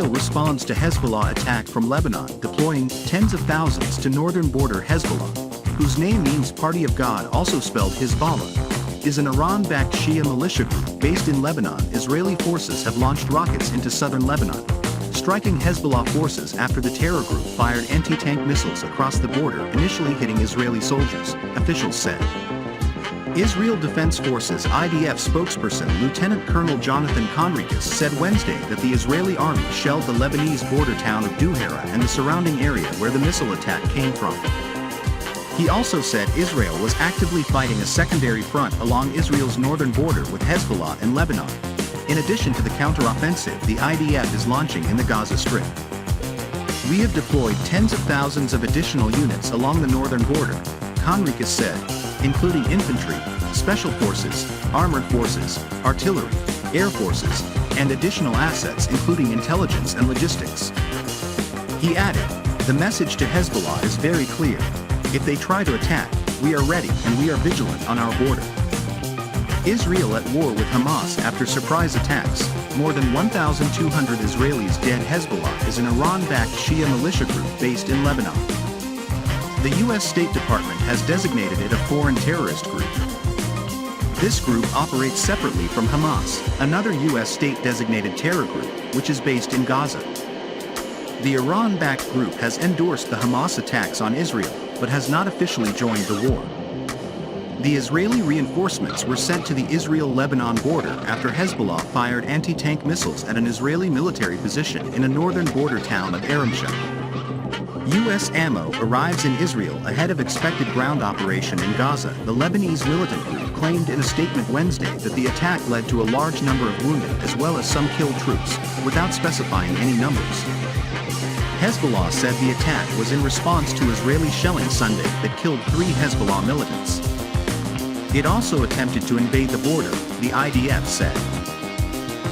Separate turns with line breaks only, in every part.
Israel responds to Hezbollah attack from Lebanon, deploying tens of thousands to northern border. Hezbollah, whose name means Party of God, also spelled Hizballah, is an Iran-backed Shia militia group based in Lebanon. Israeli forces have launched rockets into southern Lebanon, striking Hezbollah forces after the terror group fired anti-tank missiles across the border, initially hitting Israeli soldiers, officials said. Israel Defense Forces IDF spokesperson Lieutenant Colonel Jonathan Conricus said Wednesday that the Israeli army shelled the Lebanese border town of Duhaira and the surrounding area where the missile attack came from. He also said Israel was actively fighting a secondary front along Israel's northern border with Hezbollah and Lebanon, in addition to the counteroffensive the IDF is launching in the Gaza Strip. "We have deployed tens of thousands of additional units along the northern border," Conricus said, including infantry, special forces, armored forces, artillery, air forces, and additional assets including intelligence and logistics. He added, "The message to Hezbollah is very clear. If they try to attack, we are ready and we are vigilant on our border." Israel at war with Hamas after surprise attacks. More than 1,200 Israelis dead. Hezbollah is an Iran-backed Shia militia group based in Lebanon. The U.S. State Department has designated it a foreign terrorist group. This group operates separately from Hamas, another U.S. state-designated terror group, which is based in Gaza. The Iran-backed group has endorsed the Hamas attacks on Israel, but has not officially joined the war. The Israeli reinforcements were sent to the Israel-Lebanon border after Hezbollah fired anti-tank missiles at an Israeli military position in a northern border town of Aramshah. U.S. ammo arrives in Israel ahead of expected ground operation in Gaza. The Lebanese militant group claimed in a statement Wednesday that the attack led to a large number of wounded as well as some killed troops, without specifying any numbers. Hezbollah said the attack was in response to Israeli shelling Sunday that killed 3 Hezbollah militants. It also attempted to invade the border, the IDF said.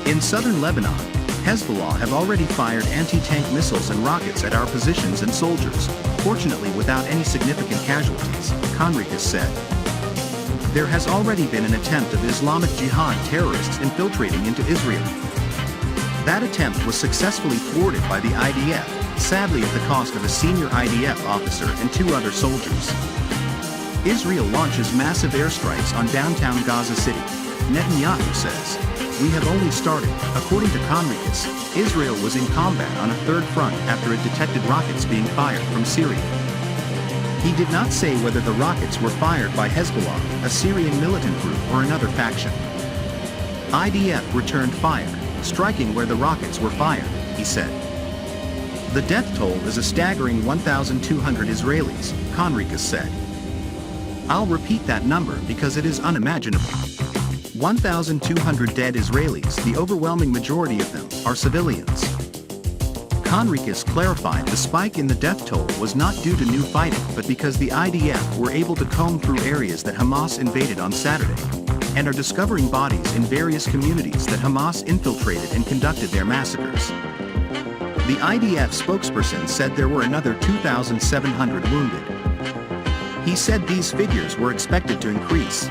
In southern Lebanon, Hezbollah have already fired anti-tank missiles and rockets at our positions and soldiers, fortunately without any significant casualties, Conricus said. There has already been an attempt of Islamic Jihad terrorists infiltrating into Israel. That attempt was successfully thwarted by the IDF, sadly at the cost of a senior IDF officer and 2 other soldiers. Israel launches massive airstrikes on downtown Gaza City, Netanyahu says. "We have only started." According to Conricus, Israel was in combat on a third front after it detected rockets being fired from Syria. He did not say whether the rockets were fired by Hezbollah, a Syrian militant group, or another faction. IDF returned fire, striking where the rockets were fired, he said. The death toll is a staggering 1,200 Israelis, Conricus said. "I'll repeat that number because it is unimaginable. 1,200 dead Israelis, the overwhelming majority of them are civilians." Conricus clarified the spike in the death toll was not due to new fighting but because the IDF were able to comb through areas that Hamas invaded on Saturday, and are discovering bodies in various communities that Hamas infiltrated and conducted their massacres. The IDF spokesperson said there were another 2,700 wounded. He said these figures were expected to increase.